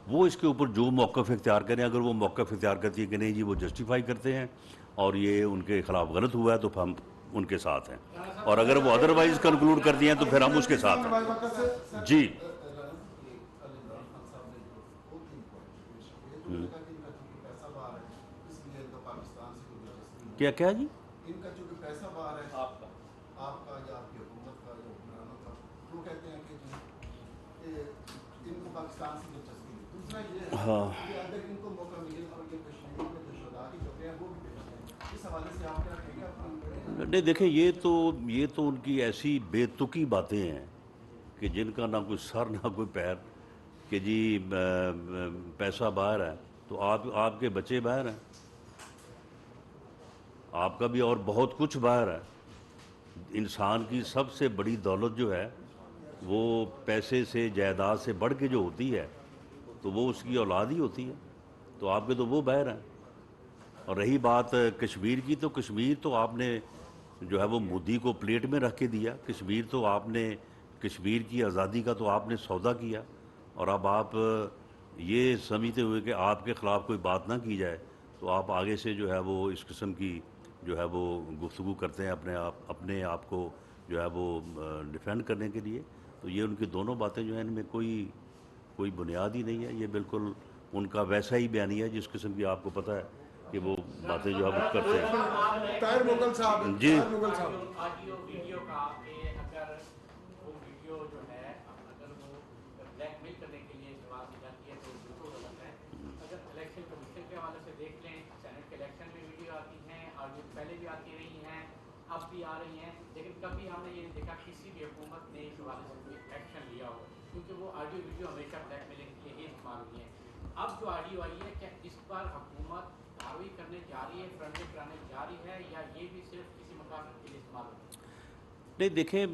وہ اس کے اوپر جو موقف اختیار کریں۔ اگر وہ موقف اختیار کرتی ہے کہ نہیں جی وہ جسٹیفائی کرتے ہیں اور یہ ان کے خلاف غلط ہوا ہے تو ہم ان کے ساتھ ہیں، اور اگر وہ ادروائز کنکلوڈ کر دیا ہیں تو پھر ہم اس کے ساتھ ہیں۔ جی کیا کیا جی؟ ان کا چونکہ پیسہ باہر ہے، آپ کا یا آپ کی حکومت کا یا حکمرانوں کا، وہ کہتے ہیں کہ جی ان کو پاکستان سے دلچسپی نہیں۔ دوسرا یہ ہے کہ اگر ان کو موقع ملے اور یہ کشمیر میں جو شہداء کی خبریں ہیں وہ بھی پیش کریں، اس حوالے سے آپ کیا کہیں گے؟ نہیں دیکھیں، یہ تو ان کی ایسی بے تکی باتیں ہیں کہ جن کا نہ کوئی سر نہ کوئی پیر، کہ جی پیسہ باہر ہے تو آپ کے بچے باہر ہیں، آپ کا بھی اور بہت کچھ باہر ہے۔ انسان کی سب سے بڑی دولت جو ہے وہ پیسے سے، جائیداد سے بڑھ کے جو ہوتی ہے تو وہ اس کی اولاد ہی ہوتی ہے، تو آپ کے تو وہ باہر ہیں۔ اور رہی بات کشمیر کی، تو کشمیر تو آپ نے جو ہے وہ مودی کو پلیٹ میں رکھ کے دیا، کشمیر تو آپ نے، کشمیر کی آزادی کا تو آپ نے سودا کیا، اور اب آپ یہ سمجھتے ہوئے کہ آپ کے خلاف کوئی بات نہ کی جائے تو آپ آگے سے جو ہے وہ اس قسم کی جو ہے وہ گفتگو کرتے ہیں اپنے آپ کو جو ہے وہ ڈیفینڈ کرنے کے لیے۔ تو یہ ان کی دونوں باتیں جو ہیں ان میں کوئی بنیاد ہی نہیں ہے، یہ بالکل ان کا ویسا ہی بیانیہ ہے جس قسم کی آپ کو پتہ ہے کہ وہ باتیں جو ہے وہ کرتے ہیں۔ طاہر مغل صاحب، جی طاہر مغل صاحب، آڈیو ویڈیو کا کہ اگر وہ ویڈیو جو ہے اگر وہ بلیک میل کرنے کے لیے استعمال کی جاتی ہے تو بالکل غلط ہے۔ اگر الیکشن کمیشن کے حوالے سے دیکھ لیں، سینٹ کے الیکشن میں ویڈیو آتی ہیں، آڈیو پہلے بھی آتی رہی ہیں، اب بھی آ رہی ہیں، لیکن کبھی ہم نے یہ نہیں دیکھا کسی بھی حکومت نے اس حوالے سے کوئی ایکشن لیا ہو، کیونکہ وہ آڈیو ویڈیو ہمیشہ بلیک میلنگ کے لیے ہی استعمال ہوئی ہیں۔ اب جو آڈیو آئی ہے، کیا اس پر حکومت کارروائی کرنے جا رہی ہے، فرنٹیں کرانے جا رہی ہے، یا یہ بھی صرف کسی مقاصد کے لیے استعمال ہوگی؟ نہیں دیکھیں،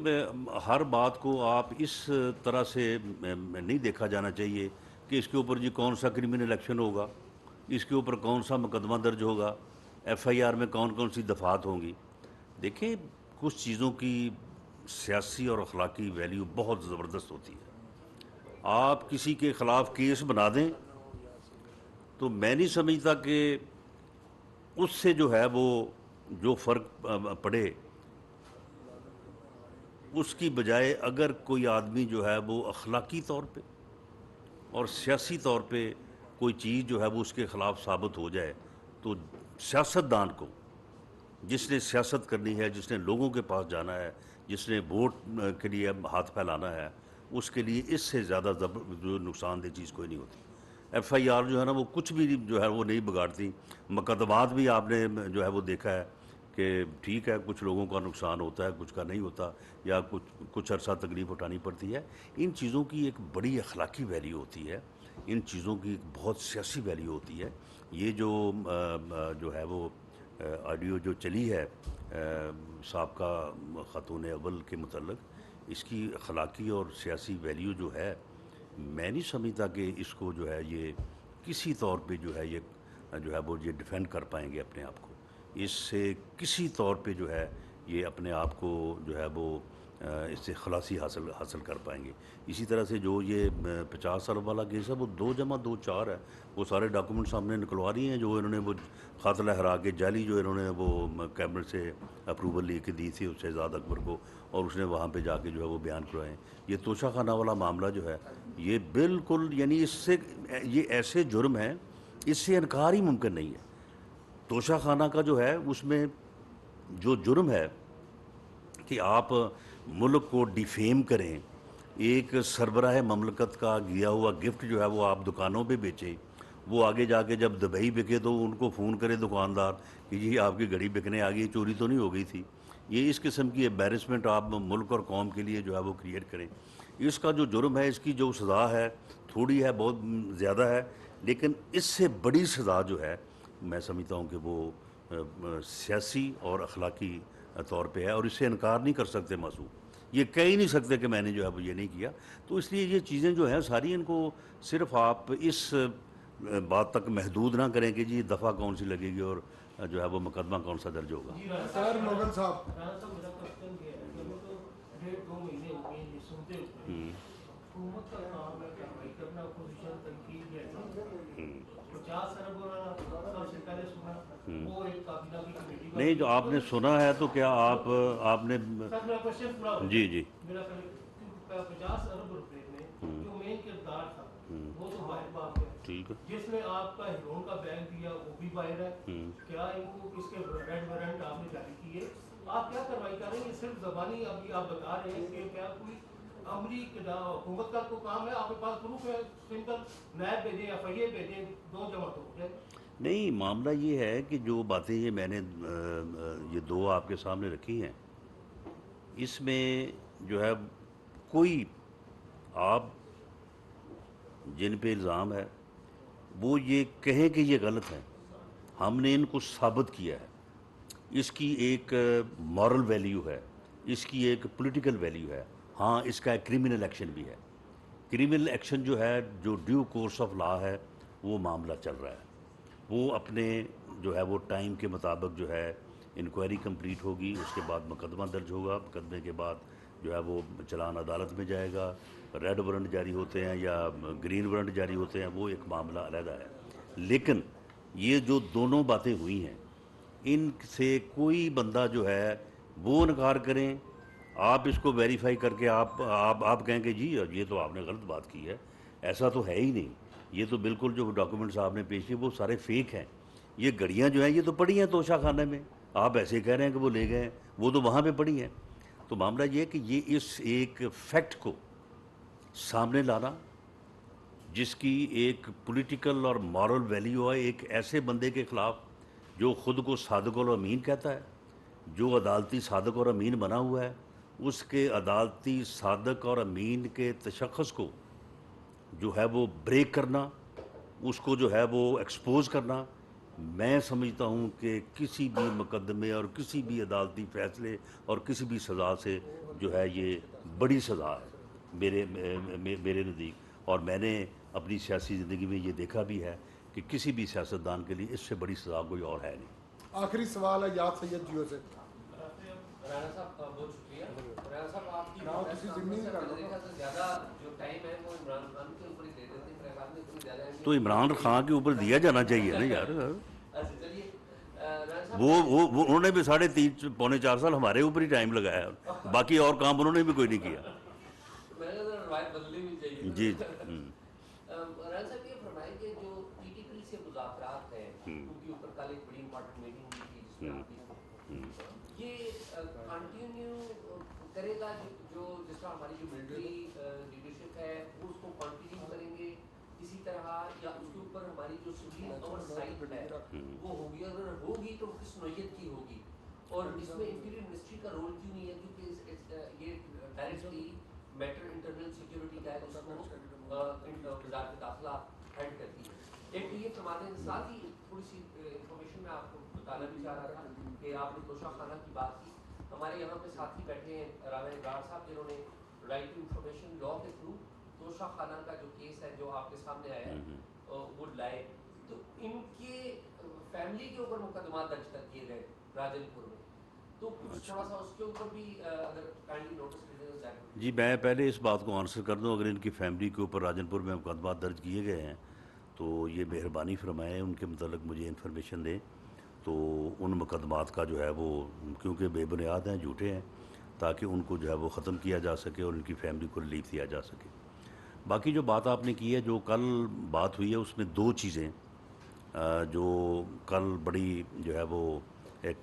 ہر بات کو آپ اس طرح سے نہیں دیکھا جانا چاہیے کہ اس کے اوپر جی کون سا کرمنل ایکشن ہوگا، اس کے اوپر کون سا مقدمہ درج ہوگا، ایف آئی آر میں کون کون سی دفعات ہوں گی۔ دیکھیں، کچھ چیزوں کی سیاسی اور اخلاقی ویلیو بہت زبردست ہوتی ہے۔ آپ کسی کے خلاف کیس بنا دیں تو میں نہیں سمجھتا کہ اس سے جو ہے وہ جو فرق پڑے، اس کی بجائے اگر کوئی آدمی جو ہے وہ اخلاقی طور پہ اور سیاسی طور پہ کوئی چیز جو ہے وہ اس کے خلاف ثابت ہو جائے تو سیاستدان کو، جس نے سیاست کرنی ہے، جس نے لوگوں کے پاس جانا ہے، جس نے ووٹ کے لیے ہاتھ پھیلانا ہے، اس کے لیے اس سے زیادہ جو نقصان دہ چیز کوئی نہیں ہوتی۔ ایف آئی آر جو ہے نا وہ کچھ بھی جو ہے وہ نہیں بگاڑتی۔ مقدمات بھی آپ نے جو ہے وہ دیکھا ہے کہ ٹھیک ہے کچھ لوگوں کا نقصان ہوتا ہے، کچھ کا نہیں ہوتا، یا کچھ عرصہ تکلیف اٹھانی پڑتی ہے۔ ان چیزوں کی ایک بڑی اخلاقی ویلیو ہوتی ہے، ان چیزوں کی ایک بہت سیاسی ویلیو ہوتی ہے۔ یہ جو ہے وہ آڈیو جو چلی ہے سابقہ خاتون اول کے متعلق، اس کی اخلاقی اور سیاسی ویلیو جو ہے میں نہیں سمجھتا کہ اس کو جو ہے یہ کسی طور پہ جو ہے وہ یہ ڈیفینڈ کر پائیں گے اپنے آپ کو. اس سے کسی طور پہ جو ہے یہ اپنے آپ کو جو ہے وہ اس سے خلاصی حاصل کر پائیں گے. اسی طرح سے جو یہ 50 سال والا کیس ہے وہ 2 + 2 4 ہے. وہ سارے ڈاکومنٹ سامنے نکلوا رہی ہیں جو انہوں نے وہ خط لہرا کے جعلی جو انہوں نے وہ کیبنٹ سے اپروول لے کے دی تھی اس شہزاد اکبر کو, اور اس نے وہاں پہ جا کے جو ہے وہ بیان کروائے. یہ توشہ خانہ والا معاملہ جو ہے یہ بالکل یعنی اس سے یہ ایسے جرم ہیں اس سے انکار ہی ممکن نہیں ہے. توشہ خانہ کا جو ہے اس میں جو جرم ہے کہ آپ ملک کو ڈیفیم کریں, ایک سربراہ مملکت کا گیا ہوا گفٹ جو ہے وہ آپ دکانوں پہ بیچیں, وہ آگے جا کے جب دبئی بکے تو ان کو فون کرے دکاندار کہ یہ آپ کی گھڑی بکنے آ گئی, چوری تو نہیں ہو گئی تھی. یہ اس قسم کی ایمبیرسمنٹ آپ ملک اور قوم کے لیے جو ہے وہ کریٹ کریں. اس کا جو جرم ہے اس کی جو سزا ہے تھوڑی ہے, بہت زیادہ ہے, لیکن اس سے بڑی سزا جو ہے میں سمجھتا ہوں کہ وہ سیاسی اور اخلاقی طور پہ ہے, اور اس سے انکار نہیں کر سکتے معصوم. یہ کہہ ہی نہیں سکتے کہ میں نے جو ہے وہ یہ نہیں کیا. تو اس لیے یہ چیزیں جو ہیں ساری ان کو صرف آپ اس بات تک محدود نہ کریں کہ جی دفعہ کون سی لگے گی اور جو ہے وہ مقدمہ کون سا درج ہوگا. سر موغل صاحب رانا صاحب میرا کوشچن یہ ہے کہ ہمیں تو 1.5-2 مہینے ہو گئے یہ سنتے ہوئے. حکومت کا کام ہے کارروائی کرنا, اپوزیشن تنقید یا 50 ارب سب سے پہلے سنا وہ ایک کابینہ کی کمیٹی نہیں جو آپ نے سنا ہے تو کیا آپ نے سر میرا کوشچن پورا ہو جی میرا 50 ارب روپے میں جو مین کردار تھا وہ تو باہر باپ ہے, ٹھیک ہے, جس میں آپ کا ہیرون کا بیگ دیا وہ بھی باہر ہے. کیا ان کو کس کے ریڈ وارنٹ آپ نے جاری کیے, آپ کیا کارروائی کر رہے ہیں؟ صرف زبانی ابھی آپ بتا رہے ہیں کہ کیا کوئی عملی حکومت کا تو کام ہے, آپ کے پاس پروف ہے, سمپل نیب بھیجیں ایف آئی اے بھیجیں 2 جمع تو ہو جائے. نہیں معاملہ یہ ہے کہ جو باتیں یہ میں نے یہ 2 آپ کے سامنے رکھی ہیں اس میں جو ہے کوئی آپ جن پہ الزام ہے وہ یہ کہیں کہ یہ غلط ہے, ہم نے ان کو ثابت کیا ہے. اس کی ایک مورل ویلیو ہے, اس کی ایک پولیٹیکل ویلیو ہے. ہاں اس کا ایک کرمنل ایکشن بھی ہے. کرمنل ایکشن جو ہے جو ڈیو کورس آف لا ہے وہ معاملہ چل رہا ہے, وہ اپنے جو ہے وہ ٹائم کے مطابق جو ہے انکوائری کمپلیٹ ہوگی, اس کے بعد مقدمہ درج ہوگا, مقدمے کے بعد جو ہے وہ چلان عدالت میں جائے گا, ریڈ وارنٹ جاری ہوتے ہیں یا گرین وارنٹ جاری ہوتے ہیں, وہ ایک معاملہ علیحدہ ہے. لیکن یہ جو دونوں باتیں ہوئی ہیں ان سے کوئی بندہ جو ہے وہ انکار کریں, آپ اس کو ویریفائی کر کے آپ کہیں کہ جی یہ تو آپ نے غلط بات کی ہے, ایسا تو ہے ہی نہیں. یہ تو بالکل جو ڈاکومنٹس آپ نے پیش کیے وہ سارے فیک ہیں. یہ گھڑیاں جو ہیں یہ تو پڑی ہیں توشہ خانے میں, آپ ایسے کہہ رہے ہیں کہ وہ لے گئے ہیں, وہ تو وہاں پہ پڑی ہیں. تو معاملہ یہ ہے کہ یہ اس ایک فیکٹ کو سامنے لانا جس کی ایک پولیٹیکل اور مورل ویلیو ہے ایک ایسے بندے کے خلاف جو خود کو صادق اور امین کہتا ہے, جو عدالتی صادق اور امین بنا ہوا ہے, اس کے عدالتی صادق اور امین کے تشخص کو جو ہے وہ بریک کرنا, اس کو جو ہے وہ ایکسپوز کرنا, میں سمجھتا ہوں کہ کسی بھی مقدمے اور کسی بھی عدالتی فیصلے اور کسی بھی سزا سے جو ہے یہ بڑی سزا ہے میرے نزدیک. اور میں نے اپنی سیاسی زندگی میں یہ دیکھا بھی ہے کہ کسی بھی سیاستدان کے لیے اس سے بڑی سزا کوئی اور ہے نہیں. آخری سوال ہے یاد سید جیو سے. رانا صاحب بہت شکریہ. رانا صاحب آپ کی کسی ضمنی نہیں کرنا دیکھا تو زیادہ جو ٹائم ہے وہ عمران خان کے اوپر ہی دے دیتے ہیں, عمران نے اتنی زیادہ تو عمران خان کے اوپر دیا جانا چاہیے نا یار. اچھا چلیے رانا صاحب وہ انہوں نے بھی 3.5-4 سال ہمارے اوپر ہی ٹائم لگایا, باقی اور کام انہوں نے بھی کوئی نہیں کیا. میں نے روایت بدلنی بھی چاہیے. جی رانا صاحب یہ فرمائیں کہ جو پی ٹی پی سے مذاکرات ہیں ان کے اوپر کل ایک بڑی امپورٹنٹ میٹنگ ہوئی تھی جس میں آپ بھی یہ کنٹینیو کرے گا, جو جس طرح ہماری جو ملٹری لیڈرشپ ہے وہ اس کو کنٹینیو کریں گے اسی طرح, یا اس کے اوپر ہماری جو سپریم اوور سائٹ ہے وہ ہوگی, اگر ہوگی تو کس نوعیت کی ہوگی, اور اس میں انٹیریئر منسٹری کا رول کیوں نہیں ہے, کیونکہ یہ ڈائریکٹلی میٹر انٹرنل سیکیورٹی کا ہے, اس کو وزارت داخلہ ہیڈ کرتی ہے. ایک یہ فرماتے ہیں, ساتھ ہی تھوڑی سی انفارمیشن میں آپ کو بتانا بھی چاہ رہا تھا کہ آپ نے توشہ خانہ کی بات کی, ہمارے یہاں پہ ساتھی بیٹھے ہیں رانا ابرار صاحب جنہوں نے رائٹ ٹو انفارمیشن لا کے تھرو توشہ خانہ کا جو کیس ہے جو آپ کے سامنے آیا ہے وہ لائے، تو ان کے فیملی کے اوپر مقدمات درج کر دیے گئے راجن پور میں، تو کچھ تھوڑا سا اس کے اوپر بھی اگر کائنڈلی نوٹس لے جائے۔ جی میں پہلے اس بات کو آنسر کر دوں، اگر ان کی فیملی کے اوپر راجن پور میں مقدمات درج کیے گئے ہیں تو یہ مہربانی فرمائیں ان کے متعلق مجھے انفارمیشن دیں، تو ان مقدمات کا جو ہے وہ کیونکہ بے بنیاد ہیں، جھوٹے ہیں، تاکہ ان کو جو ہے وہ ختم کیا جا سکے اور ان کی فیملی کو ریلیف دیا جا سکے۔ باقی جو بات آپ نے کی ہے، جو کل بات ہوئی ہے، اس میں دو چیزیں جو کل بڑی جو ہے وہ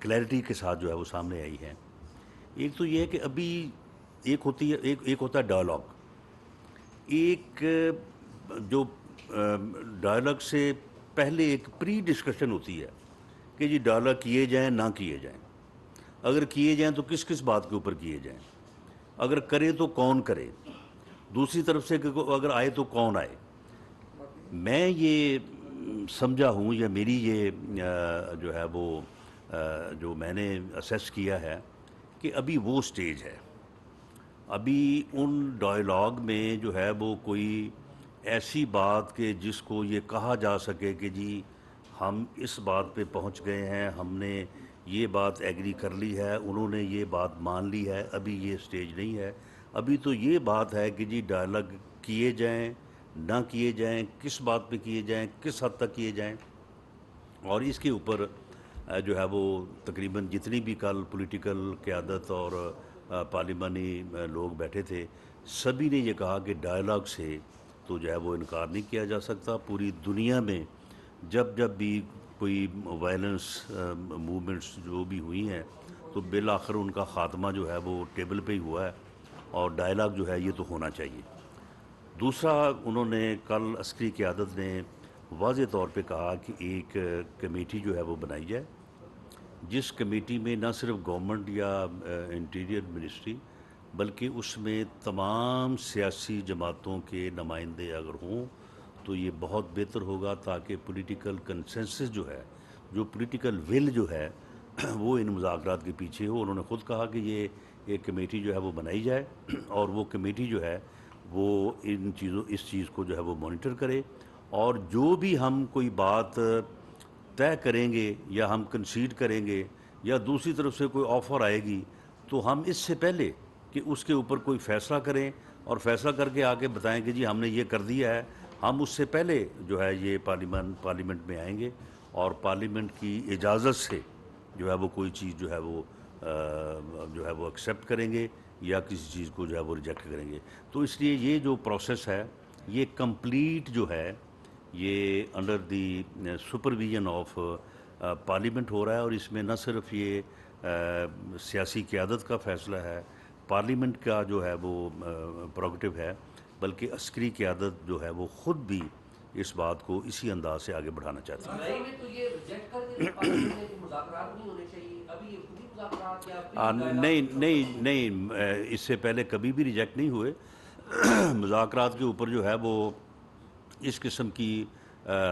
کلیئرٹی کے ساتھ جو ہے وہ سامنے آئی ہیں۔ ایک تو یہ ہے کہ ابھی ایک ہوتا ہے ڈائلاگ، ایک جو ڈائلاگ سے پہلے ایک پری ڈسکشن ہوتی ہے کہ جی ڈائلاگ کیے جائیں نہ کیے جائیں، اگر کیے جائیں تو کس کس بات کے اوپر کیے جائیں، اگر کرے تو کون کرے، دوسری طرف سے اگر آئے تو کون آئے۔ میں یہ سمجھا ہوں، یا میری یہ جو ہے وہ جو میں نے اسیس کیا ہے کہ ابھی وہ سٹیج ہے، ابھی ان ڈائلاگ میں جو ہے وہ کوئی ایسی بات کہ جس کو یہ کہا جا سکے کہ جی ہم اس بات پہ پہنچ گئے ہیں، ہم نے یہ بات ایگری کر لی ہے، انہوں نے یہ بات مان لی ہے، ابھی یہ سٹیج نہیں ہے۔ ابھی تو یہ بات ہے کہ جی ڈائلاگ کیے جائیں نہ کیے جائیں، کس بات پہ کیے جائیں، کس حد تک کیے جائیں، اور اس کے اوپر جو ہے وہ تقریباً جتنی بھی کل پولیٹیکل قیادت اور پارلیمانی لوگ بیٹھے تھے، سبھی نے یہ کہا کہ ڈائلاگ سے تو جو ہے وہ انکار نہیں کیا جا سکتا۔ پوری دنیا میں جب بھی کوئی وائلنس موومنٹس جو بھی ہوئی ہیں تو بالآخر ان کا خاتمہ جو ہے وہ ٹیبل پہ ہی ہوا ہے، اور ڈائلاگ جو ہے یہ تو ہونا چاہیے۔ دوسرا، انہوں نے کل عسکری قیادت نے واضح طور پہ کہا کہ ایک کمیٹی جو ہے وہ بنائی جائے، جس کمیٹی میں نہ صرف گورنمنٹ یا انٹیریئر منسٹری بلکہ اس میں تمام سیاسی جماعتوں کے نمائندے اگر ہوں تو یہ بہت بہتر ہوگا، تاکہ پولیٹیکل کنسنسس جو ہے، جو پولیٹیکل ول جو ہے وہ ان مذاکرات کے پیچھے ہو۔ انہوں نے خود کہا کہ یہ ایک کمیٹی جو ہے وہ بنائی جائے، اور وہ کمیٹی جو ہے وہ اس چیز کو جو ہے وہ مانیٹر کرے، اور جو بھی ہم کوئی بات طے کریں گے یا ہم کنسیڈ کریں گے یا دوسری طرف سے کوئی آفر آئے گی تو ہم اس سے پہلے کہ اس کے اوپر کوئی فیصلہ کریں اور فیصلہ کر کے آگے بتائیں کہ جی ہم نے یہ کر دیا ہے، ہم اس سے پہلے جو ہے یہ پارلیمنٹ میں آئیں گے اور پارلیمنٹ کی اجازت سے جو ہے وہ کوئی چیز جو ہے وہ ایکسیپٹ کریں گے یا کسی چیز کو جو ہے وہ ریجیکٹ کریں گے۔ تو اس لیے یہ جو پروسیس ہے یہ کمپلیٹ جو ہے یہ under the supervision of parliament ہو رہا ہے، اور اس میں نہ صرف یہ سیاسی قیادت کا فیصلہ ہے، پارلیمنٹ کا جو ہے وہ پروگیٹو ہے، بلکہ عسکری قیادت جو ہے وہ خود بھی اس بات کو اسی انداز سے آگے بڑھانا چاہتی ہے۔ جولائی میں تو یہ ریجیکٹ کر دیا پارلیمنٹ نے کہ مذاکرات نہیں ہونے چاہیے، ابھی یہ خود ہی مذاکرات یا نہیں، اس سے پہلے کبھی بھی ریجیکٹ نہیں ہوئے۔ مذاکرات کے اوپر جو ہے وہ اس قسم کی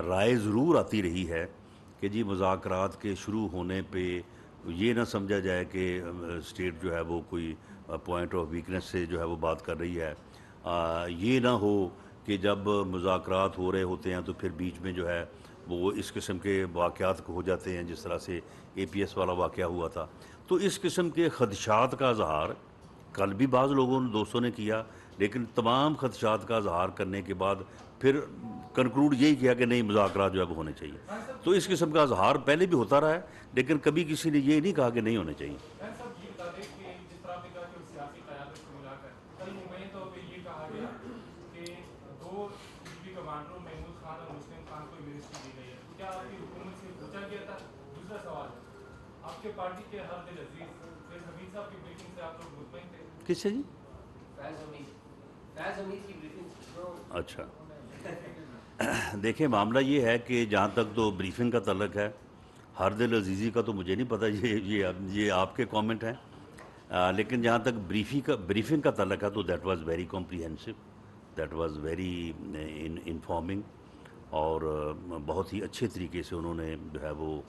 رائے ضرور آتی رہی ہے کہ جی مذاکرات کے شروع ہونے پہ یہ نہ سمجھا جائے کہ اسٹیٹ جو ہے وہ کوئی پوائنٹ آف ویکنس سے جو ہے وہ بات کر رہی ہے، یہ نہ ہو کہ جب مذاکرات ہو رہے ہوتے ہیں تو پھر بیچ میں جو ہے وہ اس قسم کے واقعات ہو جاتے ہیں، جس طرح سے اے پی ایس والا واقعہ ہوا تھا۔ تو اس قسم کے خدشات کا اظہار کل بھی بعض لوگوں نے دوستوں نے کیا، لیکن تمام خدشات کا اظہار کرنے کے بعد پھر کنکلوڈ یہی کیا کہ نہیں مذاکرات جو ہے وہ ہونے چاہیے۔ تو اس قسم کا اظہار پہلے بھی ہوتا رہا ہے، لیکن کبھی کسی نے یہ نہیں کہا کہ نہیں ہونے چاہیے۔ کس سے جی؟ اچھا، دیکھیں معاملہ یہ ہے کہ جہاں تک تو بریفنگ کا تعلق ہے، ہردل عزیزی کا تو مجھے نہیں پتہ، یہ آپ کے کامنٹ ہیں، لیکن جہاں تک بریفنگ کا تعلق ہے تو that was very comprehensive, that was very informing, اور بہت ہی اچھے طریقے سے انہوں نے جو ہے وہ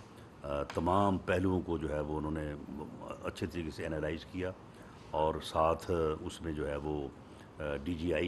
تمام پہلوؤں کو جو ہے وہ انہوں نے اچھے طریقے سے انالائز کیا، اور ساتھ اس میں جو ہے وہ DGI